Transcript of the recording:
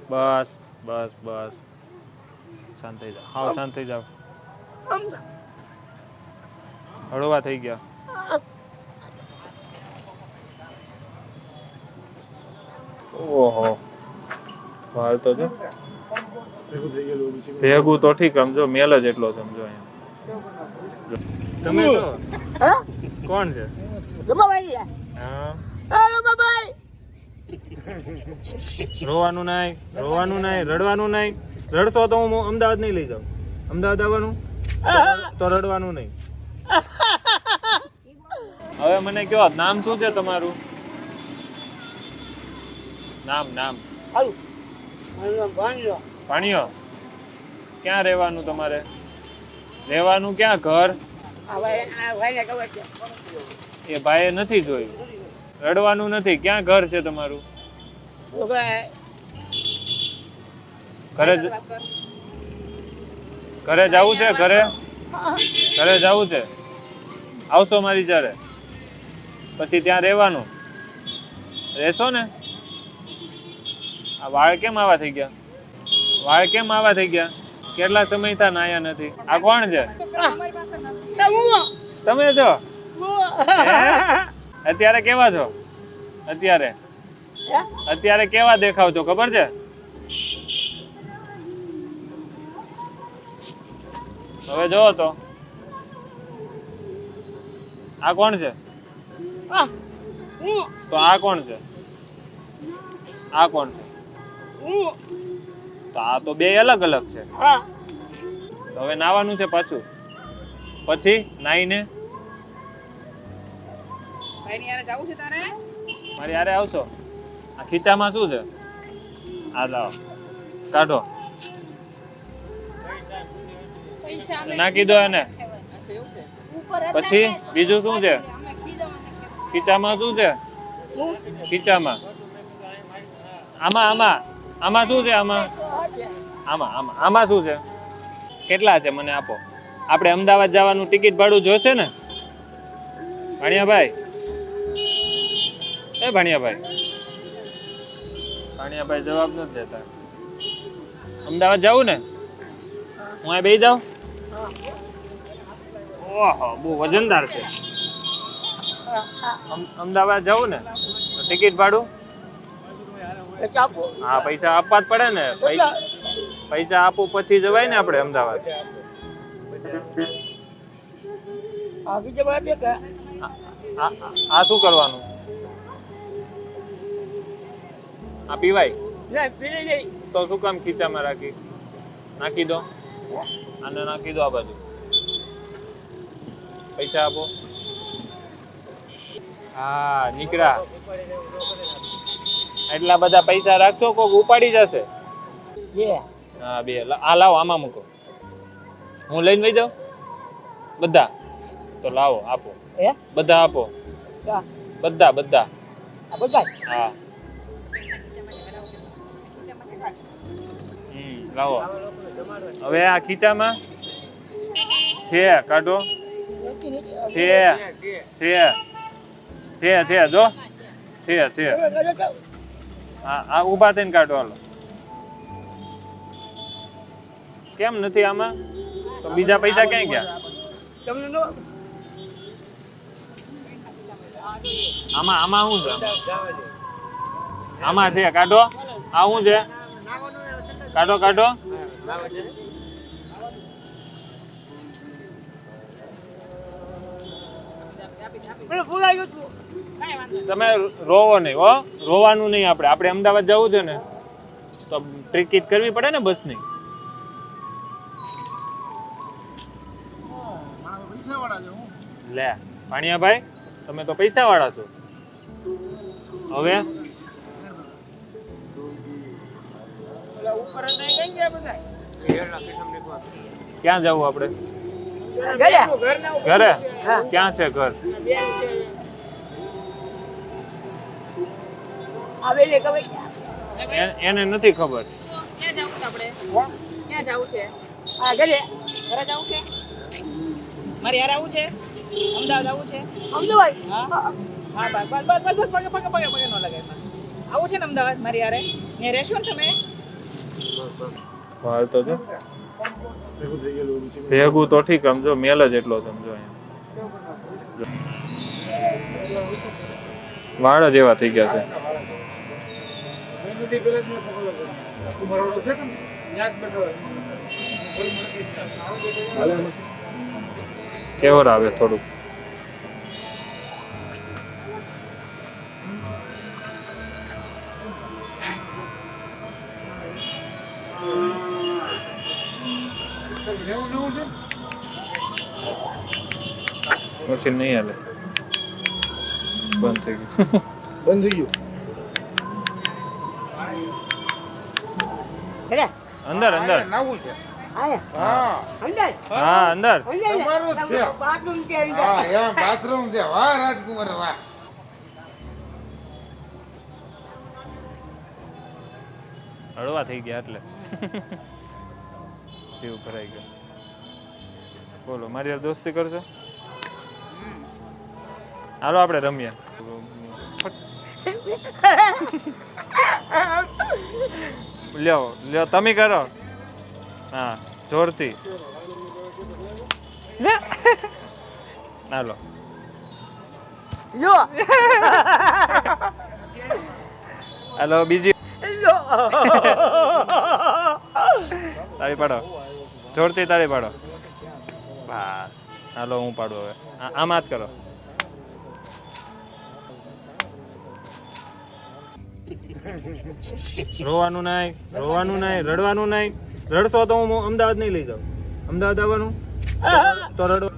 બસ બસ બસ શાંત થઈ જાઓ હાવ શાંત થઈ જાઓ હળવા થઈ ગયા ઓહો હાલ તો જો ભેગું તો ઠીક સમજો મેલ જ એટલો સમજો અહીંયા તમે તો કોણ છે હા રોવાનું નહીં રડવાનું નહીં રડશો તો હું અમદાવાદ નહીં લઈ જાઉં અમદાવાદ આવવાનું તો રડવાનું નહીં હવે મને કહો નામ શું છે તમારું નામ ભાણિયો ક્યાં રહેવાનું તમારે રહેવાનું ક્યાં ઘર એ ભાઈએ નથી જોયું રડવાનું નથી ક્યાં ઘર છે તમારું ઘરે જવું છે ઘરે જવું છે આવશો મારી જ્યારે પછી ત્યાં રહેવાનું રહેશો ને આ વાળ કેમ આવા થઈ ગયા કેટલા સમય થા નાયા નથી આ કોણ છે તમે છો અત્યારે કેવા છો અત્યારે કેવા દેખાવ છો ખબર છે હવે જોવો તો આ કોણ છે તો આ કોણ છે તો આ તો બે અલગ છે તો હવે નાવાનું છે પાછું પછી નાઈને મારી યારે આવશો આ ખીચામાં શું છે આ લાવો કાઢો નાખી દો એને પછી બીજું શું છે ખીચામાં શું છે આમાં શું છે આમાં શું છે કેટલા છે મને આપો આપણે અમદાવાદ જવાનું ટિકિટ ભાડું જોશે ને ભાણિયાભાઈ જવાબ નથી દેતા અમદાવાદ જવું ને હું અહીં બેસી જાઉં ઓહો બહુ વજનદાર છે અમદાવાદ જવું ને ટિકિટ ભાડું હા પૈસા આપવા જ પડે ને પૈસા આપું પછી જવાય ને આપણે અમદાવાદ આ શું કરવાનું આ પીવાય તો શું કામ ખીચામાં નાખી દો આને નાખી દો આ બાજુ પૈસા આપો હા નીકળ્યા એટલા બધા પૈસા રાખશો કોક ઉપાડી જશે હા બે આ લાવો આમાં મૂકો હું લઈને વઈ જાઉં બધા તો લાવો આપો બધા આપો બધા હા લાવો હવે આ ખીચામાં છે કાઢો છે જો છે આ ઊભા થઈને કાઢો હાલો કેમ નથી આમાં તો બીજા પૈસા ક્યાં ગયા આમાં શું છે આમાં છે કાઢો આ શું છે કાઢો તમે રોવો નહીં હો રોવાનું નહીં આપણે અમદાવાદ જવું છે ને તો ટિકિટ કરવી પડે ને બસની લે ભાણિયાભાઈ તમે તો પૈસા વાળા છો હવે ક્યાં જવું આપણે ઘરે ક્યાં છે ઘર એને નથી ખબર મારે યાર આવું છે અમદાવાદ આવું છે હા બસ પગે નો લગાય આવું છે ને અમદાવાદ મારી યારે ને રહેશો ને તમે હાલ તો જો ભેગું તો ઠીક સમજો મેલ જ એટલો સમજો અહીંયા વાળ જ એવા થઈ ગયા છે કેવર આવે થોડુંક મશીન નહીં હાલે બંધ થઈ ગયું અંદર અંદર નવું છે હા અંદર તમારું જ છે હા એમ બાથરૂમ છે વાહ રાજકુમાર વાહ હળવા થઈ ગયા એટલે એવું ભરાઈ ગયું બોલો મારી યાર દોસ્તી કરશો હાલો આપણે રમીએ લ્યો લ્યો તમે કરો હા જોરથી હાલો હાલો બીજી તાળી પાડો જોરથી તાળી પાડો બસ હાલો હું પાડું હવે આમ જ કરો રોવાનું નહીં રડવાનું નહીં રડશો તો હું અમદાવાદ નહીં લઈ જાઉં અમદાવાદ આવવાનું તો રડો